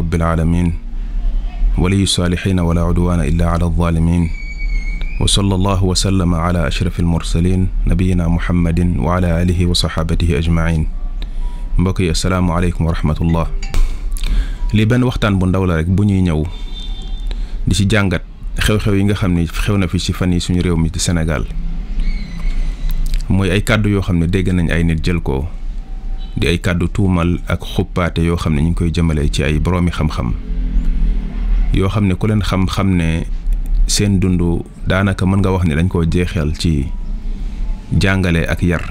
رب العالمين ولي الصالحين ولا عدوان إلا على الظالمين وصلى الله وسلم على أشرف المرسلين نبينا محمد وعلى آله وصحابته أجمعين. mbokk yi asalaamaaleykum wa rahmatullah. li benn waxtaan bu ndaw la rek bu ñuy ñëw di ci jàngat xew-xew yi nga xam ne xew na fi ci fan yi suñu réew mi di Sénégal mooy ay kàddu yoo xam ne dégg nañ ay nit jël ko di ay kàddu tuumal ak xuppaate yoo xam ne ñu ngi koy jëmale ci ay boroomi xam-xam yoo xam ne ku leen xam-xam ne seen dund daanaka mën nga wax ne dañ koo jeexal ci jàngale ak yar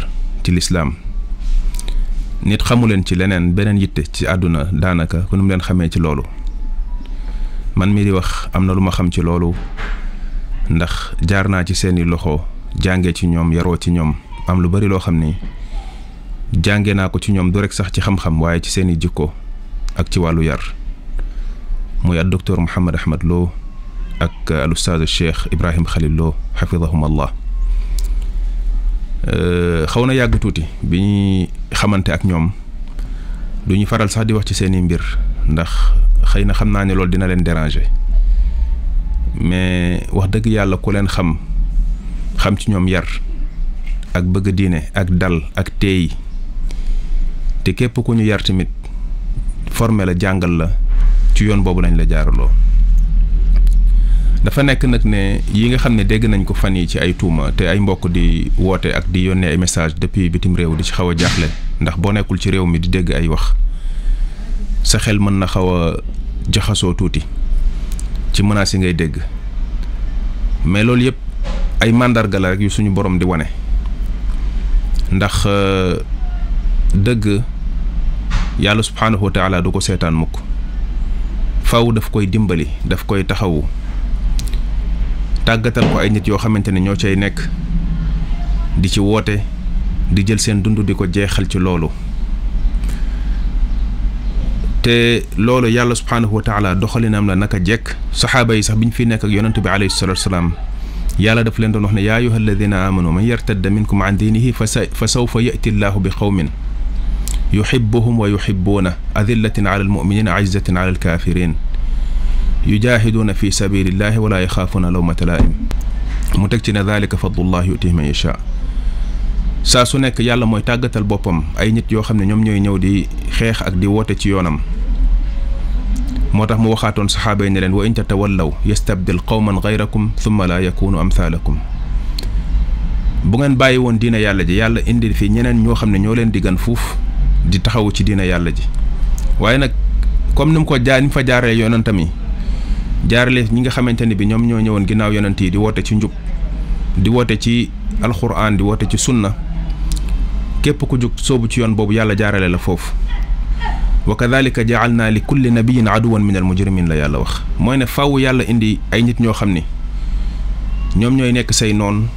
ci lislaam nit xamu leen ci leneen beneen yitte ci àdduna daanaka ku nu mu leen xamee ci loolu man mi di wax am na lu ma xam ci loolu ndax jaar naa ci seeni loxo jànge ci ñoom yaroo ci ñoom am lu bari loo xam ni jànge naa ko ci ñoom du rek sax ci xam-xam waaye ci seeni jikko ak ci wàllu yar muy ak docteur Mouhamed Ahmed Lo ak al ustaaz Cheikh Ibrahim Khalil Lo xafidahum allah xaw na yàgg tuuti bi ñuy xamante ak ñoom du ñu faral sax di wax ci seeni mbir ndax xëy na xam naa ne loolu dina leen déranger mais wax dëgg yàlla ku leen xam ci ñoom yar ak bëgg diine ak dal ak teey te képp ku ñu yar tamit formé la jàngal la ci yoon boobu lañ la jaaraloo. dafa nekk nag ne yi nga xam ne dégg nañ ko fan yi ci ay tuuma te ay mbokk di woote ak di yónnee ay message depuis bitim réew di ci xaw a jaaxle ndax boo nekkul ci réew mi di dégg ay wax sa xel mën na xaw a jaxasoo tuuti ci menaces yi ngay dégg mais loolu yëpp ay màndarga la rek yu suñu borom di wane ndax dëgg yàlla subhaanahu wa taala du ko seetaan mukk faw daf koy dimbali daf koy taxawu tàggatal ko ay nit yoo xamante ne ñoo cay nekk di ci woote di jël seen dund di ko jeexal ci loolu te loolu yàlla subhaanahu wa taala doxalinam la naka jekk saxaaba yi sax bi ñu fi nekk ak yonent bi alayhi salaatu wasalaam yàlla daf leen doon wax ne yaa ayyuha alladina amanu man yartadda minkum an diinihi fa sawfa yati llaahu bi qawmin yuhibbuhum wa yuhibbuuna adillatin ala almuminina aizzatin ala alkafirin yujahiduuna fi sabilillahi wala yaxaafuuna lawmata laa'im mu teg ci ne daalika fadlullahi yutihi man yashaa saa su nekk yàlla mooy tàggatal boppam ay nit yoo xam ne ñoom ñooy ñëw di xeex ak di woote ci yoonam moo tax mu waxaatoon saxaaba yi ne leen wa in tatawallaw yastabdil qawman gayrakum thumma laa yakunu amthalakum bu ngeen bàyyi woon diina yàlla ji yàlla indi fi ñeneen ñoo xam ne ñoo leen di gën fuuf di taxawu ci diina yàlla ji waaye nag comme ni mu ko ni mu fa jaarale yonentam yi jaarale ñi nga xamante ni bi ñoom ñoo ñëwoon ginnaaw yonent yi di woote ci njub di woote ci alquran di woote ci sunna képp ku jug soobu ci yoon boobu yàlla jaarale la foofu wa kadhalika ja'alna li kulli nabiyyin aduwan min al mujrimin la yàlla wax mooy ne faaw yàlla indi ay nit ñoo xam ni ñoom ñooy nekk say noon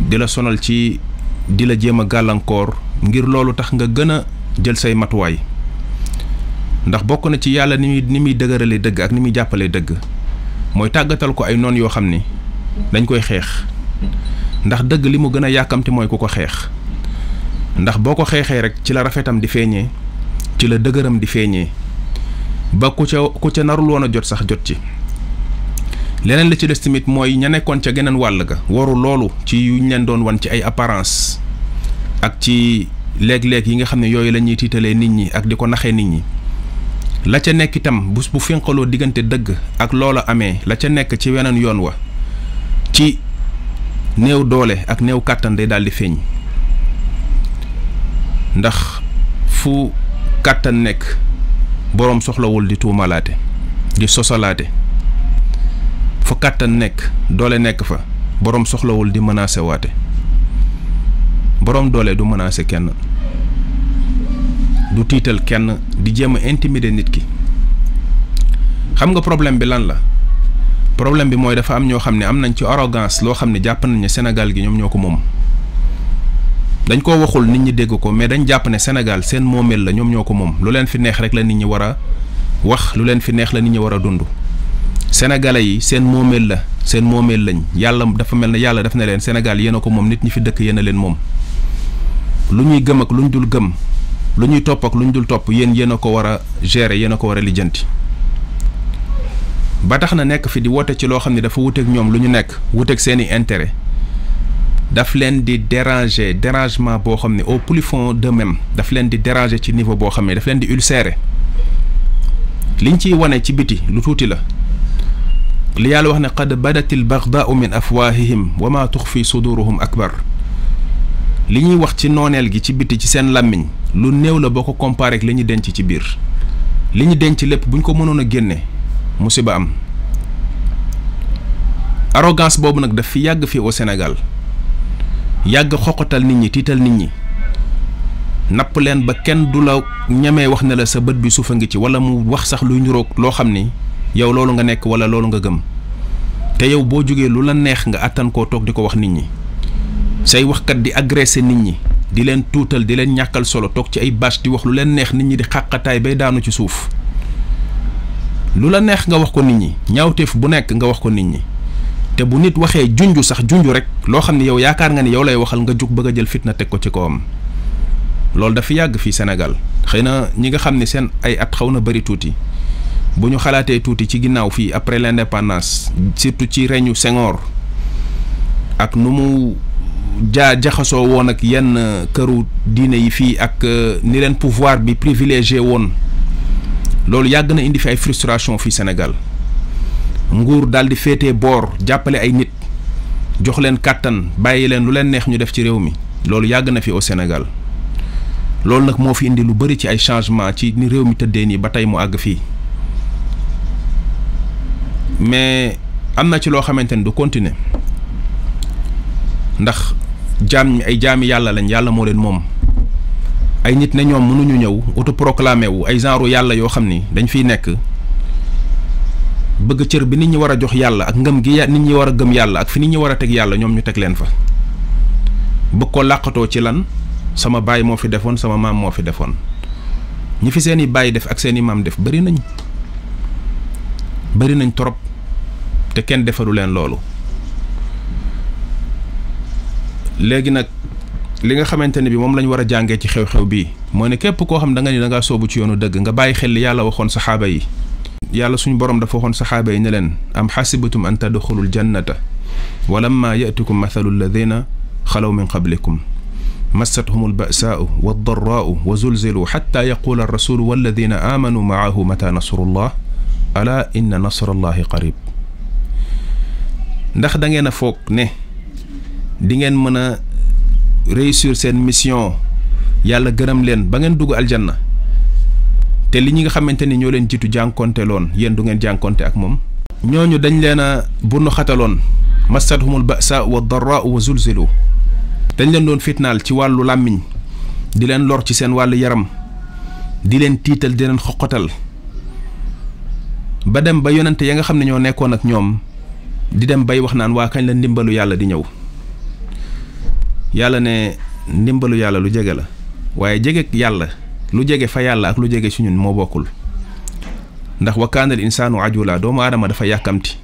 di la sonal ci di la jéem a gàllankoor ngir loolu tax nga gën a jël say matuwaay ndax bokk na ci yàlla ni muy dëgërale dëgg ak ni muy jàppale dëgg mooy tàggatal ko ay noon yoo xam ni dañ koy xeex ndax dëgg li mu gën a yàkkamti mooy ku ko xeex ndax boo ko xeexee rek ci la rafetam di feeñee ci la dëgëram di feeñee ba ku ca narul woon a jot sax jot ci leneen la ci des tamit mooy ña nekkoon ca geneen wàll ga waru loolu ci yuñ leen doon wan ci ay apparence ak ci léeg-léeg yi nga xam ne yooyu la ñuy tiitalee nit ñi ak di ko naxee nit ñi la ca nekk itam bu fénqaloo diggante dëgg ak loola amee la ca nekk ci weneen yoon wa ci néew doole ak néew kàttan day daal di feeñ ndax fu kàttan nekk boroom soxlawul di tuumalaate di sosalaate fu kàttan nekk doole nekk fa boroom soxlawul di menacé waate boroom doole du menacé kenn du tiital kenn di jéem a intimider nit ki xam nga problème bi lan la problème bi mooy dafa am ñoo xam ne am nañ ci arrogance loo xam ne jàpp nañ ne Sénégal gi ñoom ñoo ko moom dañ koo waxul nit ñi dégg ko mais dañ jàpp ne Sénégal seen moomeel la ñoom ñoo ko moom lu leen fi neex rek la nit ñi war a wax lu leen fi neex la nit ñi war a dund sénégalais yi seen moomeel la seen moomeel lañ yàlla dafa mel ne yàlla daf ne leen Sénégal yéen a ko moom nit ñi fi dëkk yéen a leen moom lu ñuy gëm ak lu ñu dul gëm lu ñuy topp ak lu ñu dul topp yéen a ko war a gérer yéen a ko war a lijjanti ba tax na nekk fi di woote ci loo xam ne dafa wuteeg ñoom lu ñu nekk wuteeg seeni intérêt daf leen di déranger dérangement boo xam ne au plus fond d'eux-mêmes daf leen di déranger ci niveau boo xam ne daf leen di ulcérer liñ ciy wane ci biti lu tuuti la li yàlla wax ne qad badatil bagdaau min afwahihim wa ma tuxfi suduruhum akbar li ñuy wax ci nooneel gi ci biti ci seen làmmiñ lu néew la boo ko comparé ak li ñu denc ci biir li ñu denc lépp buñ ko mënoon a génne musiba am arrogance boobu nag daf fi yàgg fii au Sénégal yàgg xoqatal nit ñi tiital nit ñi napp leen ba kenn du la ñemee wax ne la sa bët bi suufa ngi ci wala mu wax sax luy niroog loo xam ni yow loolu nga nekk wala loolu nga gëm te yow boo jógee lu la neex nga àttan koo toog di ko wax nit ñi say waxkat di agressé nit ñi di leen tuutal di leen ñàkkal solo toog ci ay bâche di wax lu leen neex nit ñi di xàqataay bay daanu ci suuf lu la neex nga wax ko nit ñi ñaawteef bu nekk nga wax ko nit ñi te bu nit waxee junju sax junju rek loo xam ne yow yaakaar nga ni yow lay waxal nga jug bëgg a jël fitna teg ko ci kawam loolu dafa yàgg fii Sénégal xëy na ñi nga xam ne seen ay at xaw na bëri tuuti bu ñu xalaatee tuuti ci ginnaaw fii après l'indépendance surtout ci règne Senghor ak nu mu jaxasoo woon ak yenn këru diine yi fii ak ni leen pouvoir bi privilégié woon loolu yàgg na indi fi ay frustration fii Sénégal nguur daal di féetee boor jàppale ay nit jox leen kàttan bàyyi leen lu leen neex ñu def ci réew mi loolu yàgg na fi au Sénégal loolu nag moo fi indi lu bari ci ay changement ci ni réew mi tëddee nii ba tey mu àgg fii mais am na ci loo xamante ni du continuer ndax jaam ñi ay jaami yàlla lañ yàlla moo leen moom ay nit ne ñoom mënuñu ñëw autoproclamé wu ay genre yàlla yoo xam ni dañ fiy nekk bëgg cër bi nit ñi war a jox yàlla ak ngëm gi nit ñi war a gëm yàlla ak fi nit ñi war a teg yàlla ñoom ñu teg leen fa bëgg ko làqatoo ci lan sama baay moo fi defoon sama maam moo fi defoon ñi fi seeni baay def ak seeni maam def bari nañ torop te kenn defaru leen loolu léegi nag li nga xamante ne bi moom lañ war a jàngee ci xew-xew bii moo ne képp koo xam da nga ni da ngaa soobu ci yoonu dëgg nga bàyyi xel li yàlla waxoon saxaaba yi yàlla suñu borom dafa waxoon saxaaba yi ne leen am xasibatum an tadxulul jannata wa lamma yatikum mathalu alladina xalaw min qablikum massathum albasaau waddaraau wa zulzilu xatta yaqula arrasulu walladina amanu maahu mata nasrullah ala inna nasrallahi qarib ndax da ngeen a foog ne di ngeen mën a réussir seen mission yàlla gërëm leen ba ngeen dugg aljanna te li ñi nga xamante ni ñoo leen jiitu jànkonte loon yéen du ngeen jànkonte ak moom ñooñu dañ leen a bunu xataloon massathumul ba'sa wa darraa wa zulzilu dañ leen doon fitnaal ci wàllu làmmiñ di leen lor ci seen wàllu yaram di leen tiital di leen xoqatal ba dem ba yonente ya nga xam ne ñoo nekkoon ak ñoom di dem bay wax naan waa kañ la ndimbalu yàlla di ñëw yàlla ne ndimbalu yàlla lu jege la waaye jege yàlla lu jege fa yàlla ak lu jege ci ñun moo bokkul ndax wa kaanal insaanu ajula doomu aadama dafa yàkkamti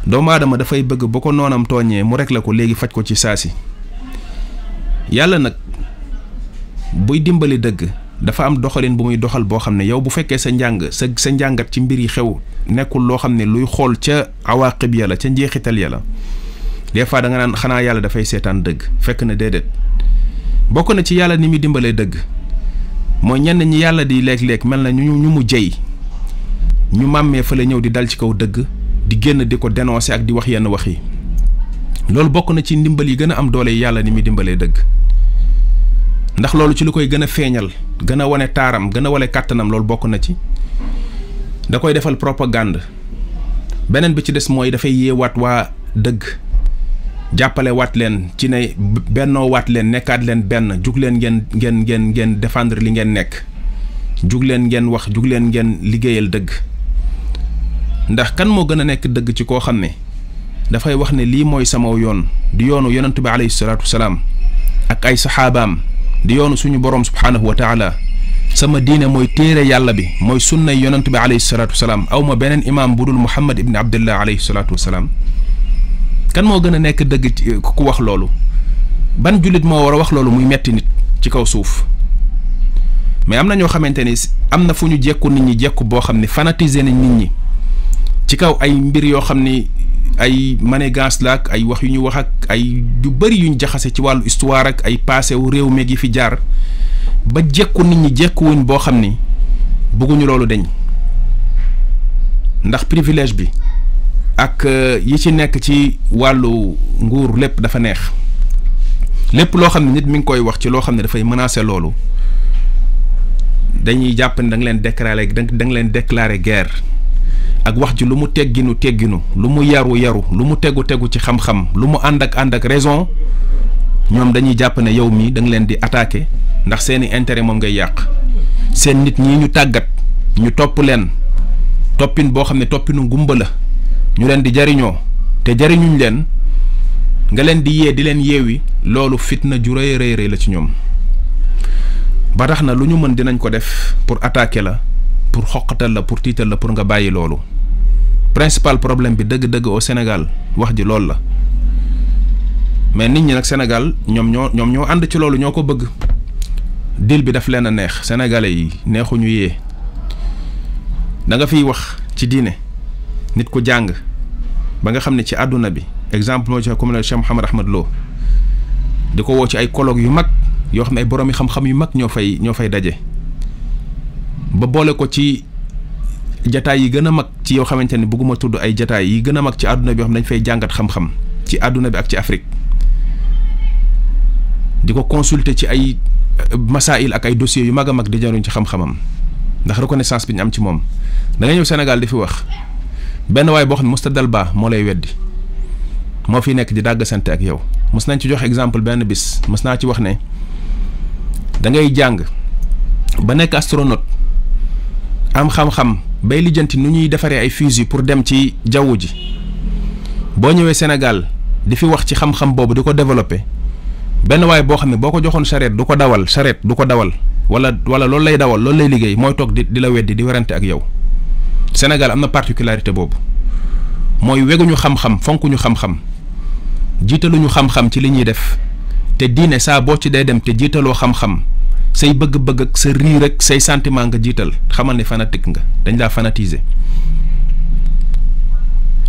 doomu aadama dafay bëgg ba ko noonam tooñee mu rek la ko léegi faj ko ci saasi yàlla nag buy dimbali dëgg dafa am doxalin bu muy doxal boo xam ne yow bu fekkee sa njàngat ci mbir yi xew nekkul loo xam ne luy xool ca awaqib ya la ca njeexital ya la des fois da nga naan xanaa yàlla dafay seetaan dëgg fekk na déedéet bokk na ci yàlla ni muy dimbalee dëgg mooy ñenn ñi yàlla di léeg-léeg mel na ñu mu jey ñu màmmee fa la ñëw di dal ci kaw dëgg di génn di ko dénoncer ak di wax yenn wax yi loolu bokk na ci ndimbal yi gën a am doole yi yàlla ni muy dimbalee dëgg ndax loolu ci lu koy gën a feeñal gën a wane taaram gën a wane kàttanam loolu bokk na ci da koy defal propagande beneen bi ci des mooy dafay yeewaat waa dëgg jàppale waat leen ci ne bennoo waat leen nekkaat leen benn jug leen ngeen défendre li ngeen nekk jug leen ngeen wax jug leen ngeen liggéeyal dëgg ndax kan moo gën a nekk dëgg ci koo xam ne dafay wax ne lii mooy sama yoon di yoonu yonent bi alayhi salaatu wasalaam ak ay saxaabaam di yoonu suñu boroom subhaanahu wa taala sama diine mooy téere yàlla bi mooy sunnay yonent bi alayhi salaatu wasalaam aw ma beneen imaam bu dul Muhammad ibn Abdullah alayhi salaatu wasalaam kan moo gën a nekk dëgg ku wax loolu ban jullit moo war a wax loolu muy metti nit ci kaw suuf mais am na ñoo xamante ni am na fu ñu jekku nit ñi jekku boo xam ne fanatiser nañ nit ñi ci kaw ay mbir yoo xam ni ay manigance la ak ay wax yu ñu wax ak ay yu bëri yuñ jaxase ci wàllu histoire ak ay passé wu réew meeg yi fi jaar ba jekku nit ñi jekkuwuñ boo xam ni bëgguñu loolu deñ ndax privilège bi ak yi ci nekk ci wàllu nguur lépp dafa neex lépp loo xam ne nit mi ngi koy wax ci loo xam ne dafay menacer loolu dañuy jàpp ne da nga leen déclarer guerre ak wax ji lu mu tegginu lu mu yaru lu mu tegu ci xam-xam lu mu ànd ak raison ñoom dañuy jàpp ne yow mii da nga leen di attaquer ndax seeni intérêt moom ngay yàq seen nit ñi ñu tàggat ñu topp leen toppin boo xam ne toppinu ngumba la ñu leen di jariñoo te jariñuñ leen nga leen di yee di leen yeewi loolu fitna ju rëy la ci ñoom ba tax na lu ñu mën dinañ ko def pour attaquer la pour xoqatal la pour tiital la pour nga bàyyi loolu principal problème bi dëgg-dëgg au Sénégal wax ji loolu la mais nit ñi nag Sénégal ñoom ñoo ànd ci loolu ñoo ko bëgg deal bi daf leen a neex sénégalais yi neexuñu yee da nga fiy wax ci diine nit ku jàng ba nga xam ne ci àdduna bi exemple moo ci comme le Cheikh Mouhamed Ahmad Lo di ko woo ci ay colloque yu mag yoo xam ne ay boroomi xam-xam yu mag ñoo fay daje ba boole ko ci jataay yi gën a mag ci yoo xamante ne bëgguma tudd ay jataay yi gën a mag ci àdduna bi yoo xam ne dañ fay jàngat xam-xam ci àdduna bi ak ci Afrique di ko consulter ci ay masail ak ay dossiers yu mag a mag di jaruñ ci xam-xamam ndax reconnaissance bi ñu am ci moom da nga ñëw Sénégal di fi wax benn waay boo xam ne Mustadal Ba moo lay weddi moo fi nekk di dàggasante ak yow mos nañ ci jox exemple benn bis mos naa ci wax ne da ngay jàng ba nekk astronaute am xam-xam bay lijjanti nu ñuy defaree ay fusée pour dem ci jaww ji boo ñëwee Sénégal di fi wax ci xam-xam boobu di ko développer benn waay boo xam ne boo ko joxoon charrette du ko dawal wala loolu lay dawal loolu lay liggéey mooy toog di la weddi di werante ak yow Sénégal am na particularité boobu mooy weguñu xam-xam fonkuñu xam-xam jiitaluñu xam-xam ci li ñuy def te diine saa boo ci day dem te jiitaloo xam-xam say bëgg-bëgg ak sa riir rek say sentiment nga jiital xamal ne fanatique nga dañ laa fanatiser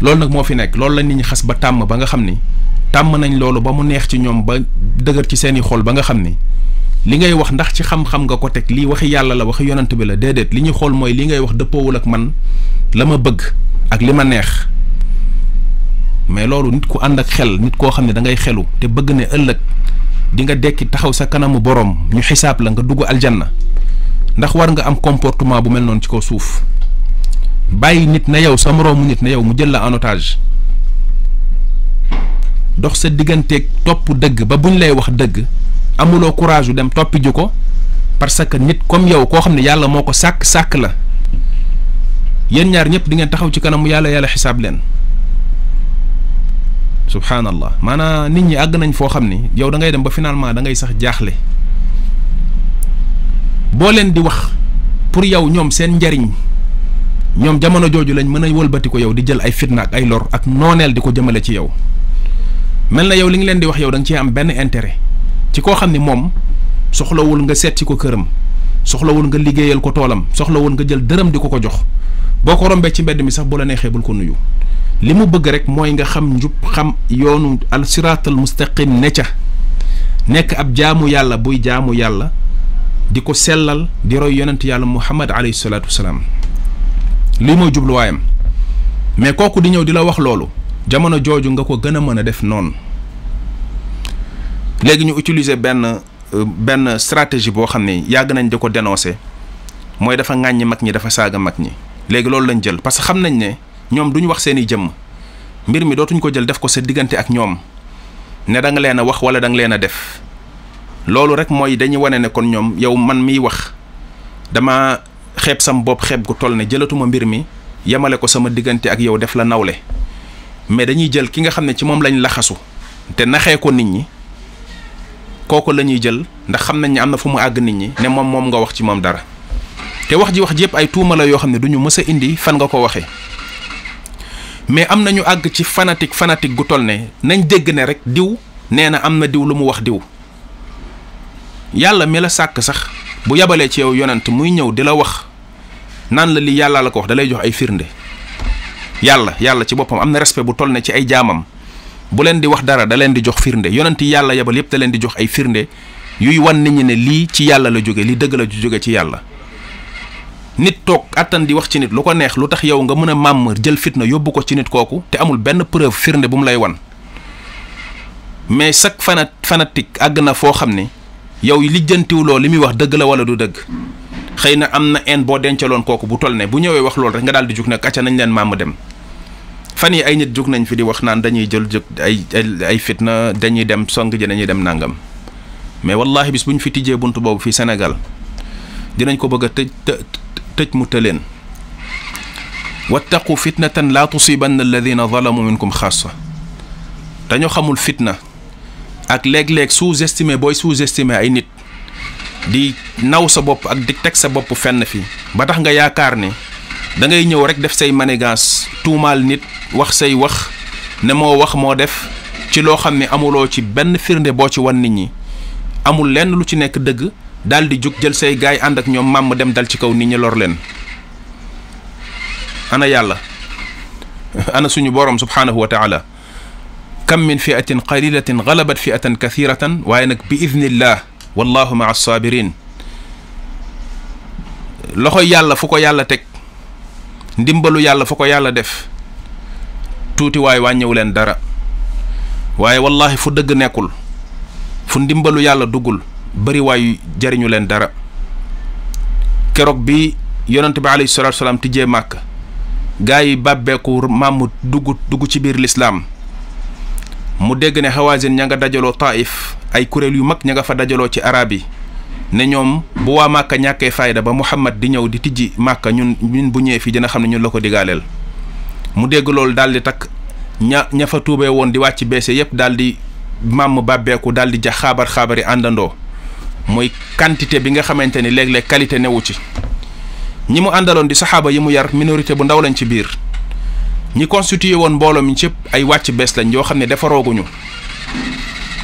loolu nag moo fi nekk loolu la nit ñi xas ba tàmm ba nga xam ni tàmm nañ loolu ba mu neex ci ñoom ba dëgër ci seeni xol ba nga xam ni li ngay wax ndax ci xam-xam nga ko teg lii waxi yàlla la waxi yonant bi la déedéet li ñuy xool mooy li ngay wax dëppoowul ak man la ma bëgg ak li ma neex mais loolu nit ku ànd ak xel nit koo xam ne da ngay xelu te bëgg ne ëllëg di nga dekki taxaw sa kanamu borom ñu xisaab la nga dugg aljanna ndax war nga am comportement bu mel noonu ci kaw suuf bàyyi nit na yow sa moroomu nit na yow mu jël la en otage dox sa digganteeg topp dëgg ba buñ lay wax dëgg amuloo courage yu dem toppi ju ko parce que nit comme yow koo xam ne yàlla moo ko sàkk la yéen ñaar ñëpp di ngeen taxaw ci kanamu yàlla xisaab leen subhanallah maanaam nit ñi àgg nañ foo xam ni yow da ngay dem ba finalement da ngay sax jaaxle boo leen di wax pour yow ñoom seen njariñ ñoom jamono jooju lañ mën a wëlbati ko yow di jël ay fitna ak ay lor ak nooneel di ko jëmale ci yow mel na yow li nga leen di wax yow da nga ciy am benn intérêt ci koo xam ni moom soxlawul nga seet ci ko këram soxlawul nga liggéeyal ko toolam soxlawul nga jël dërëm di ko jox boo ko rombee ci mbedd mi sax bu la neexee bul ko nuyu li mu bëgg rek mooy nga xam njub xam yoonu al siraatal mustaqim ne ca nekk ab jaamu yàlla buy jaamu yàlla di ko sellal di roy yonent yàlla muhammad alayhi salaatu wasalaam lii mooy jubluwaayam mais kooku di ñëw di la wax loolu jamono jooju nga ko gën a mën a def noonu léegi ñu utiliser benn stratégie boo xam ne yàgg nañ di ko dénoncer mooy dafa ŋàññi mag ñi dafa saaga mag ñi léegi loolu lañ jël parce que xam nañ ne ñoom duñ wax seeni jëmm mbir mi dootuñ ko jël def ko sa diggante ak ñoom ne da nga leen a wax wala da nga leen a def loolu rek mooy dañuy wane ne kon ñoom yow man miy wax dama xeeb sam bopp xeeb gu toll ne jëlatuma mbir mi yemale ko sama diggante ak yow def la nawle mais dañuy jël ki nga xam ne ci moom lañ laxasu te naxee ko nit ñi kooku la ñuy jël ndax xam nañ ne am na fu mu àgg nit ñi ne moom nga wax ci moom dara te wax ji yëpp ay tuuma la yoo xam ne duñu mës a indi fan nga ko waxee mais am nañu àgg ci fanatique gu toll ne nañ dégg ne rek diw nee na am na diw lu mu wax diw yàlla mi la sàkk sax bu yabalee ci yow yonent muy ñëw di la wax naan la li yàlla la ko wax da lay jox ay firnde yàlla ci boppam am na respect bu toll ne ci ay jaamam bu leen di wax dara da leen di jox firnde yonent yi yàlla yebal yépp da leen di jox ay firnde yuy wan nit ñi ne lii ci yàlla la jóge lii dëgg la jóge ci yàlla. nit toog attan di wax ci nit lu ko neex lu tax yow nga mën a màmm jël fitna yóbbu ko ci nit kooku te amul benn preuve firnde bu mu lay wan mais chaque fanatique àgg na foo xam ne yow lijjantiwuloo li muy wax dëgg la wala du dëgg xëy na am na en boo dencaloon kooku bu toll ne bu ñëwee wax loolu rek nga daal di jug nag acca nañ leen màmm dem. fan yi ay nit jug nañ fi di wax naan dañuy jël jóg ay fitna dañuy dem song ji dañuy dem nàngam mais wallahi bis bu ñu fi tijjee bunt boobu fii Sénégal dinañ ko bëgg a tëj mu tëleen wattaqu fitnatan laa tusibanna alladina zalamu minkum xaasa dañoo xamul fitna ak léeg-léeg sous-estimé booy sous-estimé ay nit di naw sa bopp ak di teg sa bopp fenn fi ba tax nga yaakaar ne da ngay ñëw rek def say manigance tuumaal nit wax say wax ne moo wax moo def ci loo xam ne amuloo ci benn firnde boo ci wan nit ñi amul lenn lu ci nekk dëgg daal di jug jël say gaay ànd ak ñoom màmm dem dal ci kaw nit ñi lor leen. ana yàlla ana suñu borom subhanahu wa taala kam min fiatin qalilatin galabat fiatan kathiratan waaye nag bi idnillah wallahu maa sabirin. loxoy yàlla fu ko yàlla teg ndimbalu yàlla fu ko yàlla def tuuti waay wàññewu leen dara waaye wallahi fu dëgg nekkul fu ndimbalu yàlla duggul bari waay jariñu leen dara. keroog bi yonent bi alayhi salaatu salaam tijjee màkk gaa yi bàbbeeku maamu dugg ci biir lislaam mu dégg ne Hawazin ña nga dajaloo Taif ay kuréel yu mag ña nga fa dajaloo ci arab yi ne ñoom bu waa màkka ñàkkee fayda ba Muhammad di ñëw di tijji màkka ñun bu ñëwee fii dina xam ne ñun la ko digaaleel. mu dégg loolu daal di takk ña fa tuubee woon di wàcc beese yépp daal di maam bàbbeeku daal di jax xaabar yi àndandoo mooy quantité bi nga xamante ni léeg-léeg qualité newu ci. ñi mu àndaloon di saxaaba yi mu yar minorité bu ndaw lañ ci biir ñi constitué woon mbooloo mi cëpp ay wàcc bees lañ yoo xam ne defarooguñu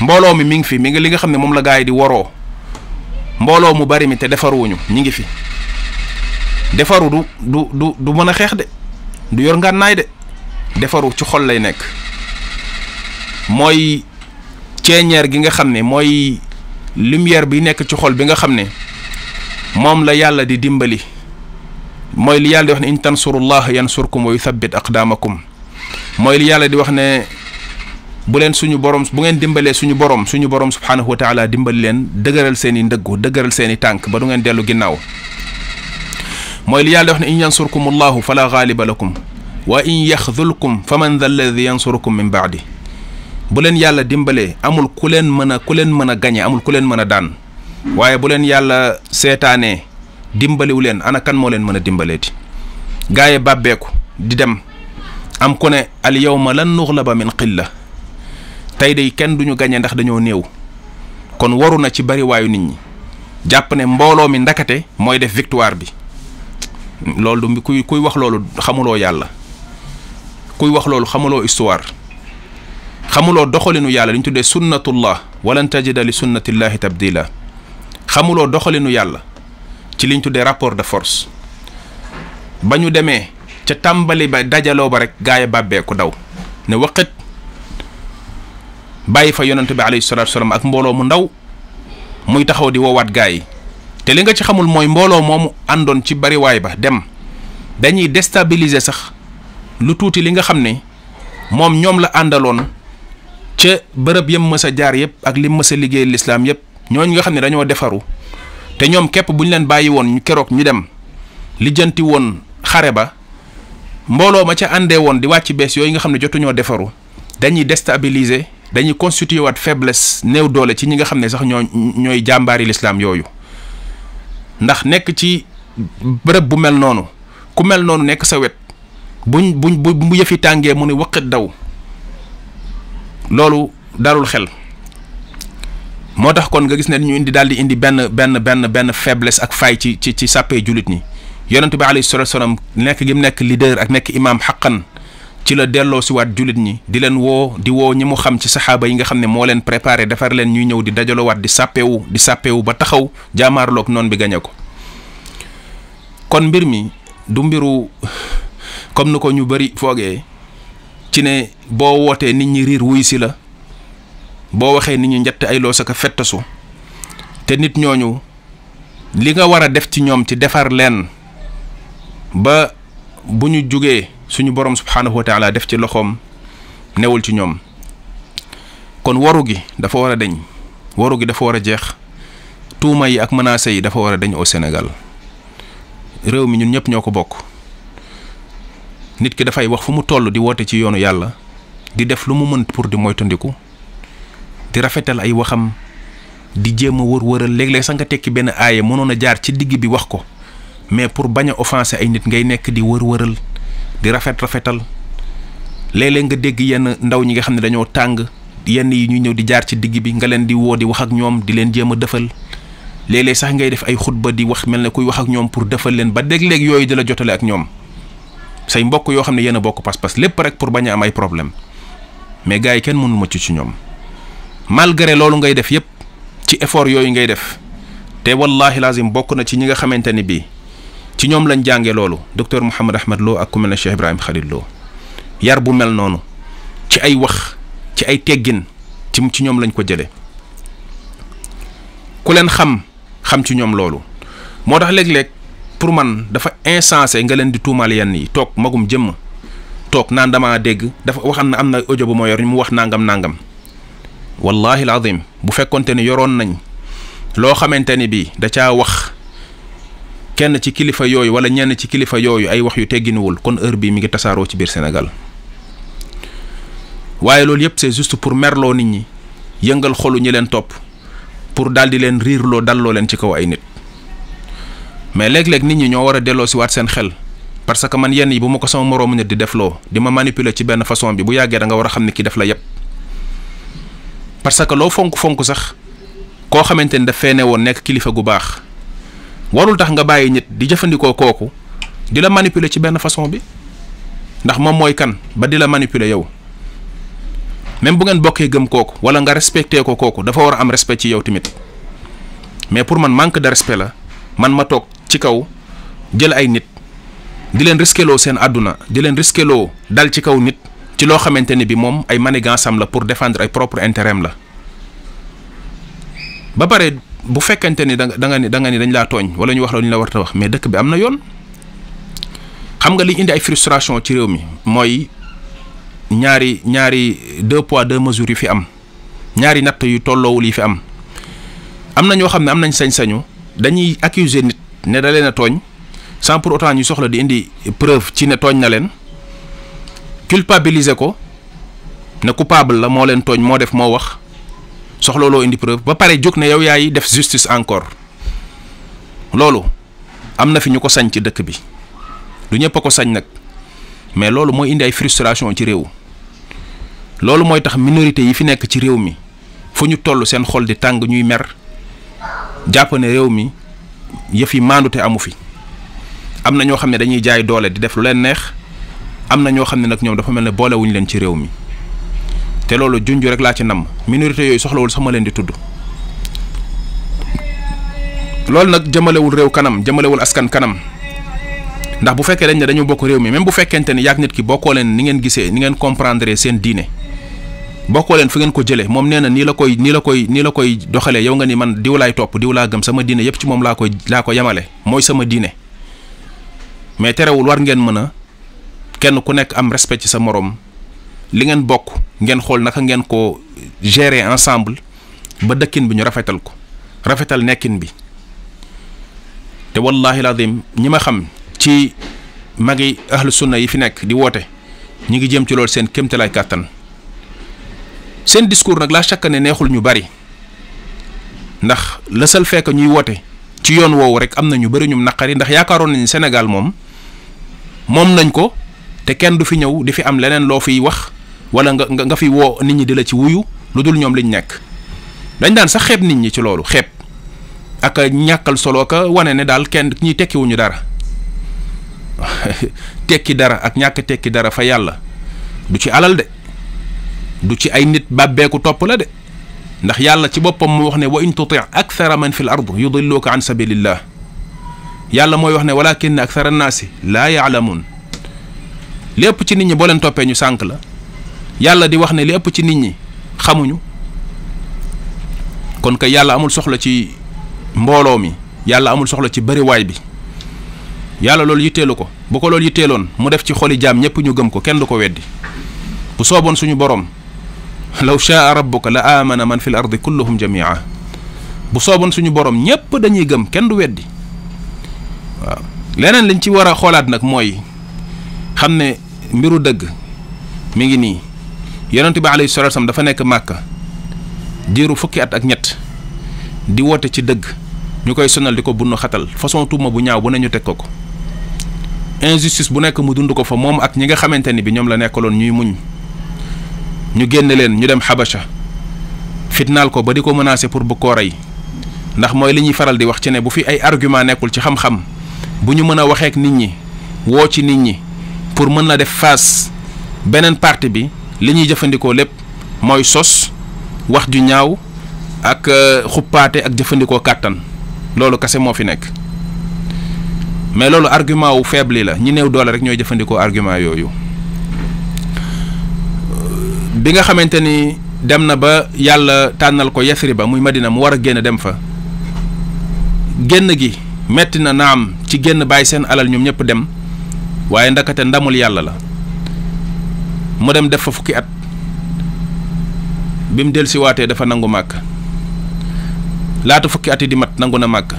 mbooloo mi ngi fi mi ngi li nga xam ne moom la gaa yi di waroo mbooloo mu bari mi te defaruwuñu ñi ngi fi defaru du mën a xeex de du yor ngànnaay de defaru ci xol lay nekk mooy ceeñeer gi nga xam ne mooy lumière bi nekk ci xol bi nga xam ne moom la yàlla di dimbali mooy li yàlla di wax ne in tansurullah yansurkum wa yuthabbit aqdamakum mooy li yàlla di wax ne bu leen suñu borom bu ngeen dimbalee suñu borom subhanahu wa taala dimbali leen dëgëral seen i ndëggu dëgëral seen i tànk ba du ngeen dellu ginnaaw mooy li yàlla di wax ne in yansurkumullahu fala ghaliba lakum wa in yaxdulkum faman dha alladi yansurukum min baadi bu leen yàlla dimbalee amul ku leen mën a gañe amul ku leen mën a daan waaye bu leen yàlla seetaanee dimbaliwu leen ana kan moo leen mën a dimbaleeti gaa yi bàbbeeku di dem am ku ne al yawma lan nuxlaba min qilla tey day kenn duñu gañe ndax dañoo néew kon waru na ci bari waayu nit ñi jàpp ne mbooloo mi ndakate mooy def victoire bi loolu du kuy wax loolu xamuloo yàlla kuy wax loolu xamuloo histoire xamuloo doxalinu yàlla li ñu tuddee sunnatullah walan tajida li sunnatillahi tabdila xamuloo doxalinu yàlla ci li ñu tuddee rapport de force ba ñu demee ca tàmbali ba dajaloo ba rek gaa yi bàbbeeku daw ne waqit bàyyi fa yonent bi alayhi salaatu salaam ak mbooloo mu ndaw muy taxaw di woowaat gaa yi te li nga ci xamul mooy mbooloo moomu àndoon ci bariwaay ba dem dañuy déstabiliser sax lu tuuti li nga xam ne moom ñoom la àndaloon ca bërëb yëm mës a jaar yëpp ak li mës a liggéey lislaam yëpp ñooñu nga xam ne dañoo defaru te ñoom képp bu ñu leen bàyyi woon ñu keroog ñu dem lijjanti woon xare ba mbooloo ma ca àndee woon di wàcc bees yooyu nga xam ne jotuñoo defaru dañuy déstabiliser dañuy constituer waat faiblesse néew doole ci ñi nga xam ne sax ñooy jàmbaari lislaam yooyu ndax nekk ci bërëb bu mel noonu ku mel noonu nekk sa wet bu yëfi tàngee mu ne waqit daw loolu dalul xel moo tax kon nga gis ne ñu daal di indi benn faiblesse ak faay ci sàppee jullit ñi yonent bi alayhi salaatu salaam nekk gi mu nekk leader ak nekk imaam xaqan ci la delloo si waat jullit ñi di leen di woo ñi mu xam ci saxaaba yi nga xam ne moo leen préparé defar leen ñuy ñëw di dajaloo waat di sàppeewu ba taxaw jaamaarloog noonu bi gañe ko kon mbir mi du mbiru comme ni ko ñu bari foogee ci ne boo wootee nit ñi riir wuy si la boo waxee nit ñi njett ay loo saka fettasu te nit ñooñu li nga war a def ci ñoom ci defar leen ba bu ñu jugee suñu borom subhaanahu wa taala def ci loxoom newul ci ñoom. kon waru gi dafa war a deñ waru gi dafa war a jeex tuuma yi ak menaces yi dafa war a deñ au Sénégal réew mi ñun ñëpp ñoo ko bokk nit ki dafay wax fu mu toll di woote ci yoonu yàlla di def lu mu mën pour di moytandiku di rafetal ay waxam di jéem a wër-wëral léeg-léeg sax nga tekki benn aaye mënoon a jaar ci digg bi wax ko mais pour bañ a offenser ay nit ngay nekk di wër-wëral di rafetal léeg-léeg nga dégg yenn ndaw ñi nga xam ne dañoo tàng yenn yi ñu ñëw di jaar ci digg bi nga leen di woo di wax ak ñoom di leen jéem a dëfal léeg-léeg sax ngay def ay xutba di wax mel ne kuy wax ak ñoom pour dëfal leen ba léeg-léeg yooyu di la jotale ak ñoom say mbokk yoo xam ne yéen a bokk pas-pas lépp rek pour bañ a am ay problème mais gars yi kenn mënul mucc ci ñoom malgré loolu ngay def yépp ci effort yooyu ngay def te wallahi lazim bokk na ci ñi nga xamante ni bii ci ñoom lañ jàngee loolu docteur Mouhamed Ahmad Lo ak ku mel ne Cheikh Ibrahim Khalil Lo yar bu mel noonu ci ay wax ci ay teggin ci ñoom lañ ko jëlee ku leen xam ci ñoom loolu moo tax léeg-léeg pour man dafa insensé nga leen di tuumaal yenn yi toog magum jëmm toog naan damaa dégg dafa wax am na audio bu ma yor mu wax nangam wallahi alazim bu fekkonte ni yoroon nañ loo xamante ni bii da caa wax kenn ci kilifa yooyu wala ñenn ci kilifa yooyu ay wax yu tegginuwul kon heure bii mi ngi tasaaroo ci biir Sénégal waaye loolu yëpp c'est juste pour merloo nit ñi yëngal xolu ñi leen topp pour daal di leen riirloo dalloo leen ci kaw ay nit mais léeg-léeg nit ñi ñoo war a delloo si waat seen xel parce que man yenn yi bu ma ko sama moroomu nit di defloo di ma manipuler ci benn façon bi bu yàggee da nga war a xam ne ki def la yëpp parce que loo fonk sax koo xamante ni daf fee ne woon nekk kilifa gu baax warul tax nga bàyyi nit di jëfandikoo kooku di la manipuler ci benn façon bi ndax moom mooy kan ba di la manipuler yow même bu ngeen bokkee gëm kooku wala nga respecté ko kooku dafa war a am respect ci yow tamit mais pour man manque de respect la man ma toog ci kaw jël ay nit di leen risqueloo seen àdduna di leen risqueloo dal ci kaw nit ci loo xamante ni bi moom ay manigance am la pour défendre ay propre intérêt am la ba pare bu fekkente ni da nga ni dañ laa tooñ wala ñu wax la ñu la war a wax mais dëkk bi am na yoon xam nga li indi ay frustration ci réew mi mooy ñaari 2 poids 2 mesures yu fi am ñaari natt yu tolloowul yi fi am na ñoo xam ne am nañ sañ-sañu dañuy accuser nit ne da leen a tooñ sans pour autant ñu soxla di indi preuve ci ne tooñ na leen culpabiliser ko ne coupable la moo leen tooñ moo def moo wax soxla loo indi preuve ba pare jóg ne yow yaay def justice encore loolu am na fi ñu ko sañ ci dëkk bi du ñëpp a ko sañ nag mais loolu mooy indi ay frustration ci réew loolu mooy tax minorité yi fi nekk ci réew mi fu ñu toll seen xol di tàng ñuy mer jàpp ne réew mi yëf yi maandute amu fi am na ñoo xam ne dañuy jaay doole di def lu leen neex am na ñoo xam ne nag ñoom dafa mel ne boolewuñu leen ci réew mi te loolu junj rek laa ci namm minorité yooyu soxlawul sax ma leen di tudd loolu nag jëmalewul réew kanam jëmalewul askan kanam ndax bu fekkee dañ ne dañu bokk réew mi même bu fekkente ni yaag nit ki bokkoo leen ni ngeen gisee ni ngeen comprendre seen diine bokkoo leen fu ngeen ko jëlee moom nee na nii la koy doxalee yow nga ni man diw laay topp diw laa gëm sama diine yépp ci moom laa ko yemale mooy sama diine mais terewul war ngeen mën a kenn ku nekk am respect ci sa morom li ngeen bokk ngeen xool naka ngeen ko gérer ensemble ba dëkkin bi ñu rafetal ko rafetal nekkin bi te wallahi lazim ñi ma xam ci magi ahlu sunna yi fi nekk di woote ñi ngi jëm ci loolu seen kéemtalaay kàttan seen discours nag laa chaque ne neexul ñu bari ndax le seul fait que ñuy woote ci yoon woowu rek am na ñu bari ñum naqari ndax yaakaaroon nañu Sénégal moom nañ ko te kenn du fi ñëw di fi am leneen loo fiy wax wala nga fi woo nit ñi di la ci wuyu lu dul ñoom liñ nekk dañ daan sax xeeb nit ñi ci loolu xeeb ak ñàkkal solo ka wane ne daal kenn ñi tekkiwuñu dara tekki dara ak ñàkk tekki dara fa yàlla du ci alal de du ci ay nit bàbbeeku topp la de ndax yàlla ci boppam mu wax ne wa in tuti akthara man fil ard yudilluka an sabilillah yàlla mooy wax ne walakin akthara annaasi laa yaalamuun li ëpp ci nit ñi boo leen toppee ñu sànk la yàlla di wax ne li ëpp ci nit ñi xamuñu. kon kay yàlla amul soxla ci mbooloo mi yàlla amul soxla ci bëriwaay bi yàlla loolu yitteelu ko. bu ko loolu yitteeloon mu def ci xoli jaam ñëpp ñu gëm ko kenn du ko weddi. bu sooboon suñu borom law shaa rabbuka la amana man fi l ardi kulluhum jamia bu sooboon suñu borom ñëpp dañuy gëm kenn du weddi. waaw leneen liñ ci war a xoolaat nag mooy xam ne mbiru dëgg mi ngi nii yonent bi alayhi salaatu salaam dafa nekk Màkka diiru fukki at ak ñett di woote ci dëgg ñu koy sonal di ko bunnu xatal façon tuuma bu ñaaw bu ne ñu teg ko ko injustice bu nekk mu dund ko fa moom ak ñi nga xamante ni bi ñoom la nekkaloon ñuy muñ ñu génne leen ñu dem Xabasha fitnaal ko ba di ko menacer pour bu koo rey ndax mooy li ñuy faral di wax ci ne bu fi ay argument nekkul ci xam-xam bu ñu mën a waxeek nit ñi woo ci nit ñi pour mën na def face beneen parti bi li ñuy jëfandikoo lépp mooy sos wax ju ñaaw ak xuppaate ak jëfandikoo kàttan loolu kese moo fi nekk mais loolu argument wu faible la ñi néew doole rek ñooy jëfandikoo argument yooyu. bi nga xamante ni dem na ba yàlla tànnal ko Yasriba muy Madina mu war a génn dem fa génn gi metti na naam ci génn bàyyi seen alal ñoom ñëpp dem waaye ndakate ndamul yàlla la mu dem def fa fukki at bi mu dellusiwaatee dafa nangu màkk laata fukki at yi di mat nangu na màkk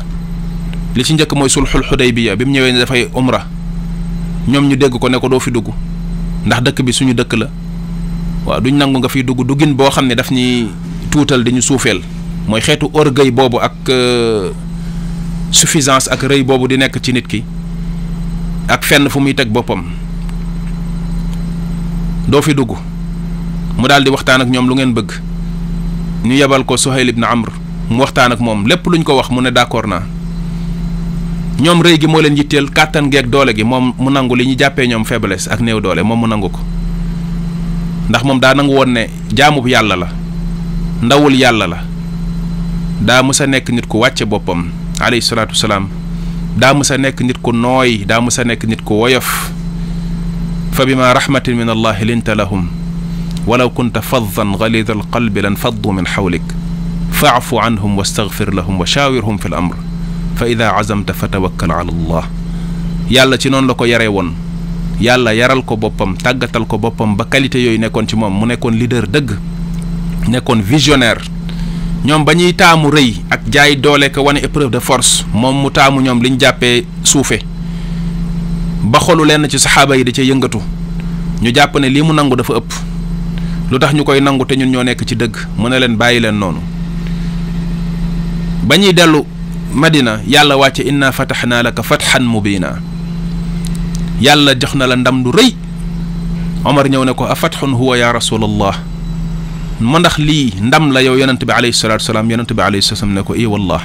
li ci njëkk mooy sulxul Xudaybiya bi mu ñëwee ne dafay umra ñoom ñu dégg ko ne ko doo fi dugg ndax dëkk bi suñu dëkk la waaw duñ nangu nga fiy dugg duggin boo xam ne daf ñuy tuutal di ñu suufeel mooy xeetu orgueil boobu ak suffisance ak rëy boobu di nekk ci nit ki ak fenn fu muy teg boppam doo fi dugg mu daal di waxtaan ak ñoom lu ngeen bëgg ñu yebal ko Suhayl ibn Amr mu waxtaan ak moom lépp luñ ko wax mu ne d'accord naa ñoom rëy gi moo leen yitteel kàttan geeg doole gi moom mu nangu li ñu jàppee ñoom faiblesse ak néew doole moom mu nangu ko ndax moom daa nangu woon ne jaamub yàlla la ndawul yàlla la daa mës a nekk nit ku wàcce boppam alayhi salaatu wasalaam daa mës a nekk nit ku nooy daa mës a nekk nit ku woyof fa bima rahmatin min allahi linta lahum walaw kunta faddan galida alqalbi lan faddu min xawlik faafu anhum wastaghfir lahum wa shaawirhum fi l amr fa ida azamta fa tawakkal ala allah yàlla ci noonu la ko yaree woon yàlla yaral ko boppam tàggatal ko boppam ba qualité yooyu nekkoon ci moom mu nekkoon leader dëgg nekkoon visionnaire ñoom ba ñuy taamu rëy ak jaay doole ko wane épreuve de force moom mu taamu ñoom liñ jàppee suufe ba xolu lenn ci saxaaba yi da ca yëngatu ñu jàpp ne lii mu nangu dafa ëpp lu tax ñu koy nangu te ñun ñoo nekk ci dëgg mu ne leen bàyyi leen noonu ba ñuy dellu Madina yàlla wàcce inna fatahnaa laka fathan mubina yàlla jox na la ndam lu rëy Omar ñëw ne ko a fathun huwa ya rasulallah ma ndax lii ndam la yow yonent bi alayhi salaatu wasalaam yonent bi alayhi salaam ne ko i wallah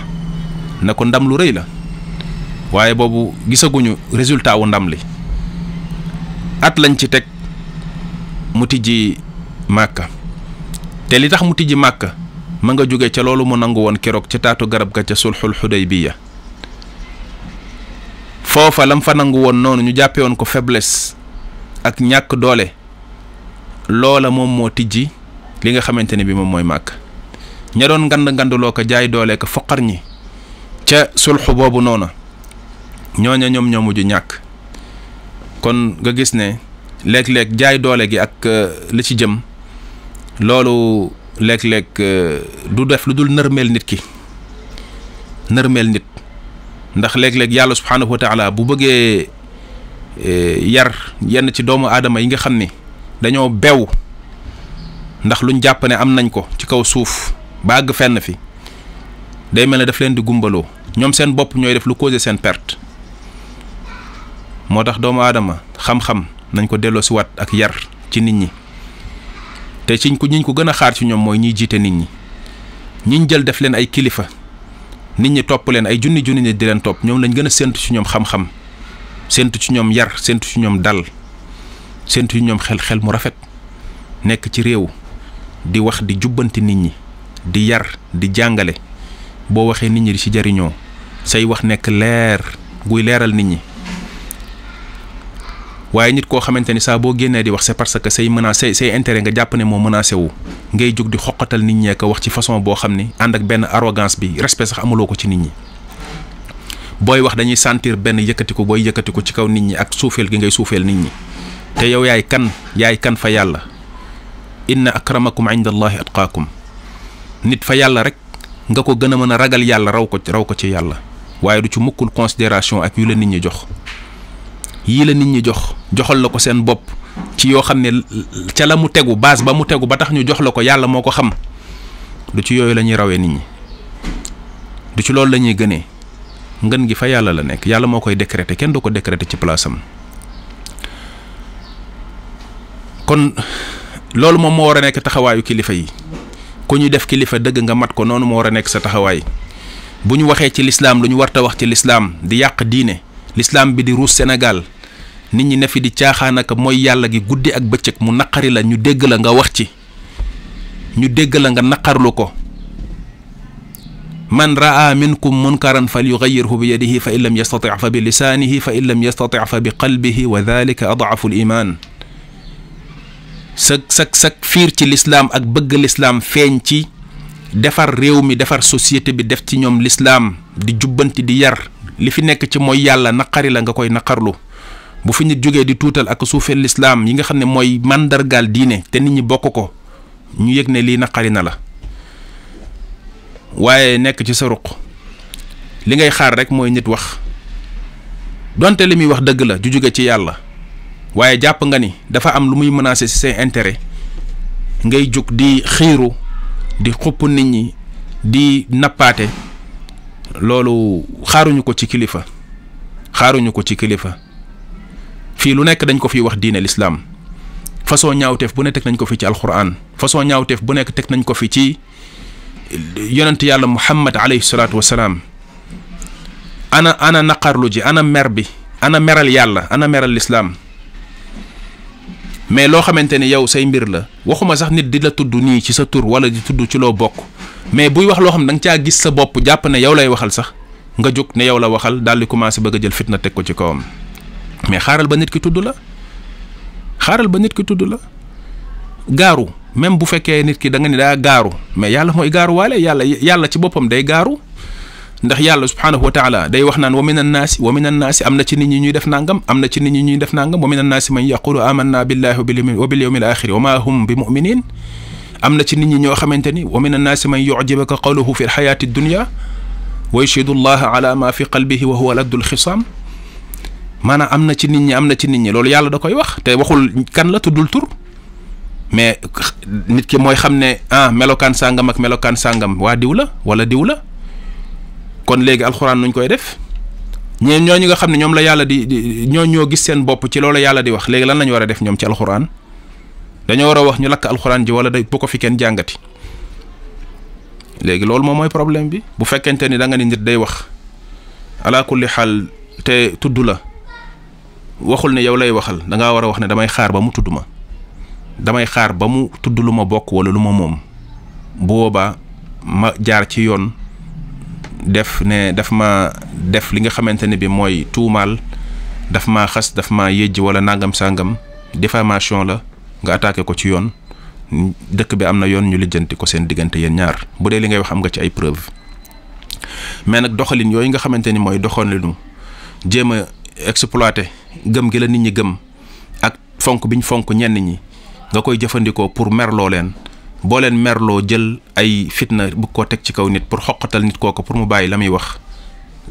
ne ko ndam lu rëy la waaye boobu gisaguñu résultat wu ndam li at lañ ci teg mu tijji Màkka te li tax mu tijji Màkka ma nga jóge ca loolu mu nangu woon keroog ca taatu garab ga ca sulxul Xudaybiya foofa lam fa nangu woon noonu ñu jàppee woon ko faiblesse ak ñàkk doole loola moom moo tijji li nga xamante ne bi moom mooy Màkka ña doon nganduloo ko jaay doole ko foqar ñi ca sulxu boobu noonu ñooña ñoom ñoo mujj ñàkk kon nga gis ne léeg-léeg jaay doole gi ak li ci jëm loolu léeg-léeg du def lu dul nërmeel nit ki nërmeel nit ndax léeg-léeg yàlla subhaanahu wa taala bu bëggee yar yenn ci doomu aadama yi nga xam ni dañoo bew ndax luñ jàpp ne am nañ ko ci kaw suuf ba àgg fenn fi day mel ne daf leen di gumbaloo ñoom seen bopp ñooy def lu causer seen perte moo tax doomu aadama xam-xam nañ ko delloo si waat ak yar ci nit ñi te ciñ ko ñiñ ko gën a xaar ci ñoom mooy ñiy jiite nit ñi ñiñ jël def leen ay kilifa nit ñi topp leen ay junni nit di leen topp ñoom lañ gën a séntu ci ñoom xam-xam séntu ci ñoom yar séntu ci ñoom dal séntu ci ñoom xel mu rafet nekk ci réew di wax di jubbanti nit ñi di yar di jàngale boo waxee nit ñi di ci jariñoo say wax nekk leer guy leeral nit ñi waaye nit koo xamante ni saa boo génnee di wax c'est parce que say intérêt nga jàpp ne moo menacé wu ngay jóg di xoqatal nit ñee ko wax ci façon boo xam ni ànd ak benn arrogance bi respect sax amuloo ko ci nit ñi. booy wax dañuy sentir benn yëkkatiku booy yëkkatiku ci kaw nit ñi ak suufeel gi ngay suufeel nit ñi te yow yaay kan fa yàlla. inna akramakum inda allahi atqaakum nit fa yàlla rek nga ko gën a mën a ragal yàlla raw ko ci yàlla waaye du ci mukkul considération ak yu la nit ñi jox yii la nit ñi joxal la ko seen bopp ci yoo xam ne ca la mu tegu base ba mu tegu ba tax ñu jox la ko yàlla moo ko xam du ci yooyu la ñuy rawee nit ñi du ci loolu la ñuy gënee ngën gi fa yàlla la nekk yàlla moo koy décréter kenn du ko décréter ci place am kon loolu moom moo war a nekk taxawaayu kilifa yi ku ñu def kilifa dëgg nga mat ko noonu moo war a nekk sa taxawaay bu ñu waxee ci lislaam lu ñu warta wax ci lislaam di yàq diine lislaam bi di ruus Sénégal nit ñi ne fi di caaxaan ak mooy yàlla gi guddi ak bëccëg mu naqari la ñu dégg la nga wax ci ñu dégg la nga naqarlu ko man raa minkum munkaran falyughayyirhu bi yadihi fa in lam yastati' fa bi lisaanihi fa in lam yastati' fa bi qalbihi wa dhalika ad'afu al-iman sag fiir ci lislaam ak bëgg lislaam feeñ ci defar réew mi defar société bi def ci ñoom lislaam di jubbanti di yar li fi nekk ci mooy yàlla naqari la nga koy naqarlu bu fi nit jógee di tuutal ak suufeel lislaam yi nga xam ne mooy màndargaal diine te nit ñi bokk ko ñu yëg ne lii naqari na la waaye nekk ci sa ruq li ngay xaar rek mooy nit wax donte li muy wax dëgg la ju jóge ci yàlla waaye jàpp nga ni dafa am lu muy menacer ci say intérêt ngay jóg di xiiru di xupp nit ñi di nappaate loolu xaaruñu ko ci kilifa fii lu nekk dañ ko fi wax diine l'islam façon ñaawteef bu ne teg nañ ko fi ci alquran façon ñaawteef bu nekk teg nañ ko fi ci yonent yàlla muhammad alayhi salaatu wasalaam ana naqarlu ji ana mer bi ana meral yàlla ana meral l'islam mais loo xamante ni yow say mbir la waxuma sax nit di la tudd nii ci sa tur wala di tudd ci loo bokk mais buy wax loo xam da nga caa gis sa bopp jàpp ne yow lay waxal sax nga jóg ne yow la waxal daal di commencé bëgg a jël fitna teg ko ci kawam mais xaaral ba nit ki tudd la gaaru même bu fekkee nit ki da nga ni daa gaaru mais yàlla mooy gaaru waale yàlla ci boppam day gaaru ndax yàlla subhaanahu wa taala day wax naan wa min annaasi am na ci nit ñi ñuy def nangam wa min annaasi man yaqulu amanna billahi wa bil yawmil axiri wa ma hum bi muminin am na ci nit ñi ñoo xamante ni wa min annaasi man yu'jibuka qawluhu fi lxayaati dunya wa yashhadu llaha ala ma fi qalbihi wa huwa laddul xisaam maanaam am na ci nit ñi loolu yàlla da koy wax te waxul kan la tuddul tur mais nit ki mooy xam ne melokaan sàngam ak melokaan sàngam waa diw la wala diw la kon léegi alxuraan nuñ koy def ñooñu nga xam ne ñoom la yàlla di ñoo gis seen bopp ci loolu yàlla di wax léegi lan lañu war a def ñoom ci alxuraan dañoo war a wax ñu lakk alxuraan ji wala bu ko fi kenn jàngati léegi loolu moom mooy problème bi bu fekkente ni da nga ni nit day wax ala kulli xaal te tudd la waxul ne yow lay waxal da ngaa war a wax ne damay xaar ba mu tudd ma damay xaar ba mu tudd lu ma bokk wala lu ma moom bu boobaa ma jaar ci yoon def li nga xamante ne bi mooy tuumaal daf maa xas daf maa yëjj wala nangam sangam diffamation la nga attaqué ko ci yoon dëkk bi am na yoon ñu lijjanti ko seen diggante yéen ñaar bu dee li ngay wax am nga ci ay preuve mais nag doxalin yooyu nga xamante ni mooy doxalinu jéem a exploité gëm gi la nit ñi gëm ak fonk biñ fonk ñenn ñi nga koy jëfandikoo pour merloo leen boo leen merloo jël ay fitna bu ko teg ci kaw nit pour xoqatal nit kooku pour mu bàyyi la muy wax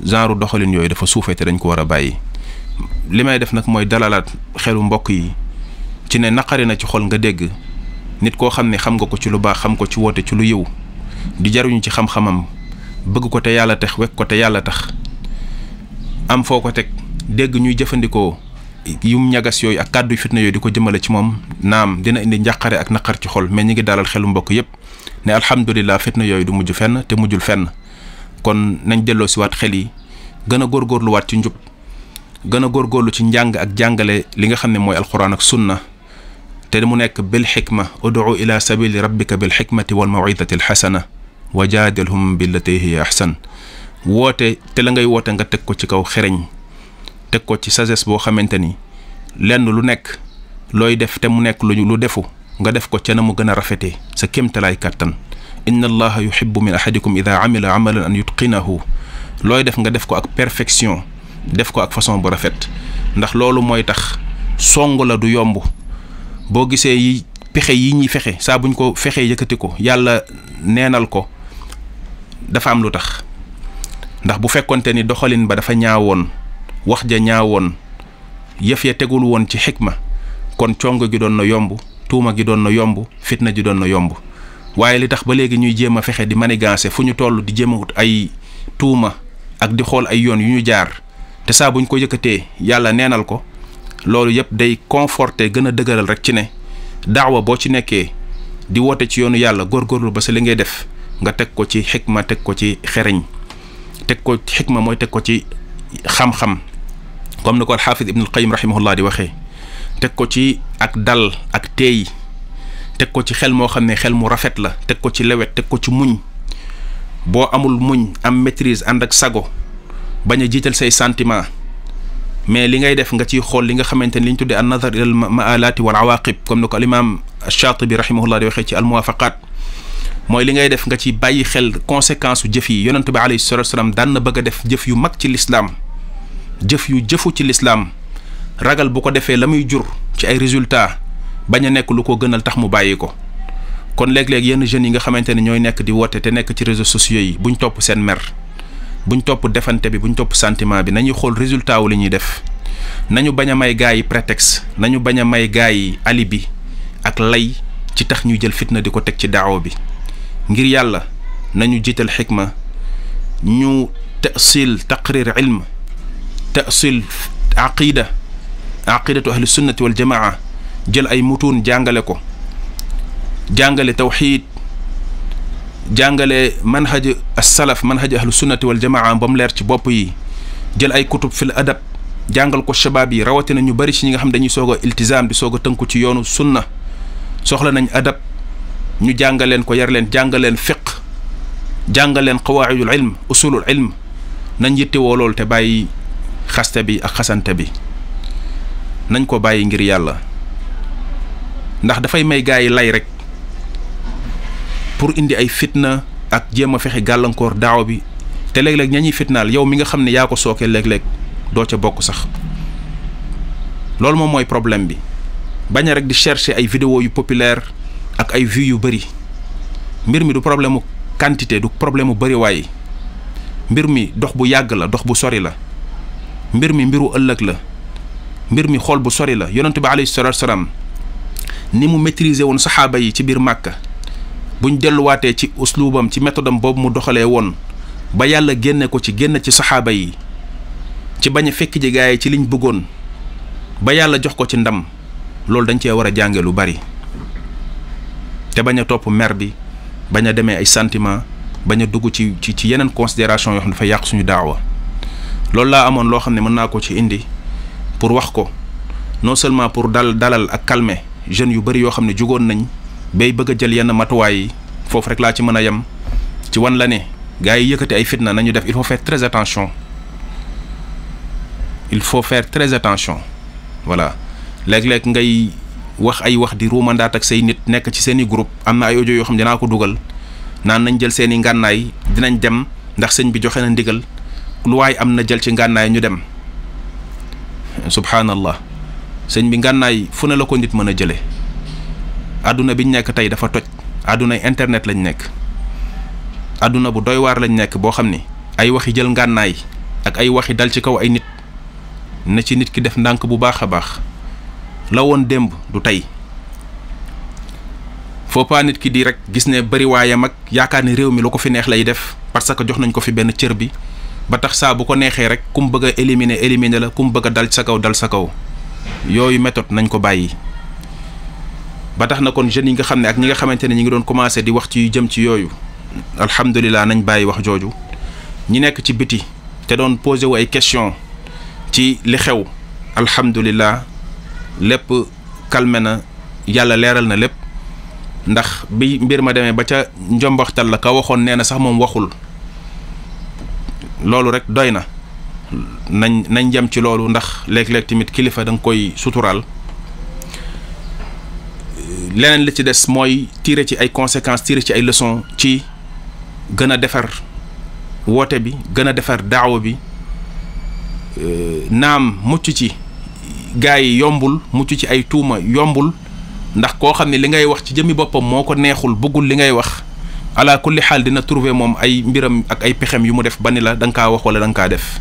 genre doxalin yooyu dafa suufee te dañ ko war a bàyyi li may def nag mooy dalalaat xelu mbokk yi ci ne naqari na ci xol nga dégg nit koo xam ne xam nga ko ci lu baax xam ko ci woote ci lu yiw di jaruñu ci xam-xamam bëgg ko te yàlla tax wekk ko te yàlla tax am foo ko teg dégg ñuy jëfandikoo yum ñagas yooyu ak kàddu fitna yooyu di ko jëmale ci moom naam dina indi njàqare ak naqar ci xol mais ñi ngi dalal xelu mbokk yépp ne alhamdulilah fitna yooyu du mujj fenn te mujjul fenn kon nañ delloo si waat xel yi gën a góorgóorluwaat ci njub gën a góorgóorlu ci njàng ak jàngale li nga xam ne mooy alquran ak sunna te mu nekk bil xikma ud'u ila sabili rabbika bil xikmati wal mawidati alxasana wa jaadilhum billati hiya ahsan woote te la ngay woote nga teg ko ci kaw xereñ teg ko ci sagesse boo xamante ni lenn lu nekk looy def te mu nekk lu defu nga def ko ca na mu gën a rafetee sa kéemtalaay kàttan inna allaha yuhibbu min ahadikum ida amila amalan an yutqinahu looy def nga def ko ak perfection def ko ak façon bu rafet ndax loolu mooy tax song la du yomb boo gisee yi pexe yi ñuy fexe saa buñ ko fexee yëkkati ko yàlla neenal ko dafa am lu tax ndax bu fekkonte ni doxalin ba dafa ñaawoon wax ja ñaawoon yëf ya tegul woon ci xikma kon cong gi doon na yomb tuuma gi doon na yomb fitna ji doon na yomb waaye li tax ba léegi ñuy jéem a fexe di manigancé fu ñu toll di jéem a wut ay tuuma ak di xool ay yoon yu ñu jaar te saa buñ ko yëkkatee yàlla neenal ko loolu yëpp day conforter gën a dëgëral rek ci ne daawa boo ci nekkee di woote ci yoonu yàlla góorgóorlu ba sa li ngay def nga teg ko ci xikma teg ko ci xereñ teg ko ci xikma mooy teg ko ci xam-xam comme ni ko alxaafid ibnul qayyim rahimahullah di waxee teg ko ci ak dal ak teey teg ko ci xel moo xam ne xel mu rafet la teg ko ci lewet teg ko ci muñ boo amul muñ am maîtrise ànd ak sago bañ a jiital say sentiment mais li ngay def nga ciy xool li nga xamante ni li ñu tuddee an nazar ila al maalaati wal awaqib comme ni ko al imam Shaatibi rahimahullah di waxee ci al muwafaqat mooy li ngay def nga ci bàyyi xel conséquence u jëf yi yonent bi alayhi salatu wasalaam daan na bëgg a def jëf yu mag ci lislaam jëf yu jëfu ci lislaam ragal bu ko defee la muy jur ci ay résultats bañ a nekk lu ko gënal tax mu bàyyi ko kon léeg-léeg yenn jeunes yi nga xamante ne ñooy nekk di woote te nekk ci réseaux sociaux yi buñ topp seen mer buñ topp defante bi buñ topp sentiment bi nañuy xool résultat wu li ñuy def nañu bañ a may gaa yi prétexte nañu bañ a may gaa yi alibi ak lay ci tax ñuy jël fitna di ko teg ci daawo bi ngir yàlla nañu jiital xikma ñu tasil taqrir ilm tasil aqidatu ahli sunnati wal jamaa jël ay mutuun jàngale ko jàngale tawxiid jàngale manhaj as-salaf manhaj ahlu sunnati wal jamaa ba mu leer ci bopp yi jël ay kutub fil adab jàngal ko shabaab yi rawatina ñu bari ci ñi nga xam dañuy soog a iltizaam di soog a tënku ci yoonu sunna soxla nañ adab ñu jàngaleen ko yar leen jàngaleen fiq jàngaleen qawaidul ilm usulul ilm nañ yittewoo loolu te bàyyi xaste bi ak xasante bi nañ ko bàyyi ngir yàlla ndax dafay may gaa yi lay rek pour indi ay fitna ak jéem a fexe gàllankoor daaw bi te léeg-léeg ña ñuy fitnaal yow mi nga xam ne yaa ko sookee léeg-léeg doo ca bokk sax loolu moom mooy problème bi bañ a rek di chercher ay vidéo yu populaire ak ay vues yu bëri mbir mi du problème mu quantité du problème mu bëri waaye mbir mi dox bu yàgg la dox bu sori la mbir mi mbiru ëllëg la mbir mi xool bu sori la yonent bi alayhi salaatu salaam ni mu maîtriser woon saxaaba yi ci biir Màkka buñ delluwaatee ci usluubam ci méthode am boobu mu doxalee woon ba yàlla génne ko ci génn ci saxaaba yi ci bañ a fekk ji gaay yi ci liñ bëggoon ba yàlla jox ko ci ndam loolu dañ cee war a jànge lu bari te bañ a topp mer bi bañ a demee ay sentiment bañ a dugg ci yeneen considération yoo xam ne dafa yàq suñu daawa loolu laa amoon loo xam ne mën naa ko ci indi pour wax ko non seulement pour dalal ak calmer jeunes yu bari yoo xam ne jugoon nañ bay bëgg a jël yenn matuwaay yi foofu rek laa ci mën a yem ci wan la ne gars yi yëkkati ay fitna nañu def il faut faire très attention voilà léeg-léeg ngay wax ay wax di ruumandaat ak say nit nekk ci seen i groupe am na ay audio yoo xam dinaa ko dugal naan nañ jël seen i ngànnaay dinañ dem ndax sëñ bi joxe na ndigal lu waay am na jël ci ngànnaay ñu dem subhanallah sëñ bi ngànnaay fu ne la ko nit mën a jëlee àdduna biñ nekk tey dafa toj àdduna internet lañ nekk àdduna bu doy waar lañ nekk boo xam ni ay waxi jël ngànnaay ak ay waxi dal ci kaw ay nit na ci nit ki def ndànk bu baax a baax la woon démb du tey faut pas nit ki di rek gis ne bari waayam ak yaakaar ne réew mi lu ko fi neex lay def parce que jox nañ ko fi benn cër bi ba tax saa bu ko neexee rek ku mu bëgg a éliminer la ku mu bëgg a dal sa kaw yooyu méthode nañ ko bàyyi. ba tax na kon jeunes yi nga xam ne ak ñi nga xamante ne ñi ngi doon commencé di wax ci yu jëm ci yooyu alhamdulilah nañ bàyyi wax jooju ñi nekk ci biti te doon posé wu ay question ci li xew alhamdulilah lépp calmé na yàlla leeral na lépp ndax bi mbir ma demee ba ca njombaxtal la ka waxoon nee na sax moom waxul loolu rek doy na nañ jëm ci loolu ndax léeg-léeg tamit kilifa da nga koy suturaal. leneen li ci des mooy tirer ci ay conséquences tirer ci ay leçons ci gën a defar woote bi gën a defar daawa bi naam mucc ci gaa yi yombul mucc ci ay tuuma yombul ndax koo xam ne li ngay wax ci jëmmi boppam moo ko neexul bëggul li ngay wax ala kulli xaal dina trouver moom ay mbiram ak ay pexem yu mu def ba ni la da nga kaa wax wala da nga kaa def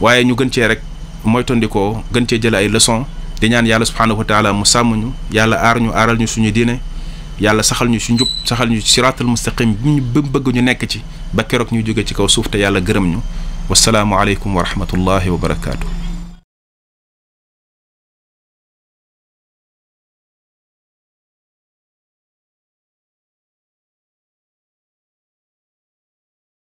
waaye ñu gën cee rek moytandikoo gën cee jële ay leçons di ñaan yàlla subhaanahu wa taala mu sàmm ñu yàlla aar ñu aaral ñu suñu diine yàlla saxal ñu si njub saxal ñu siraatal mustaqim bi ñu bëgg ñu nekk ci ba keroog ñu jóge ci kaw suuf te yàlla gërëm ñu wasalaamu aleykum wa rahmatullahi wa barakaatu.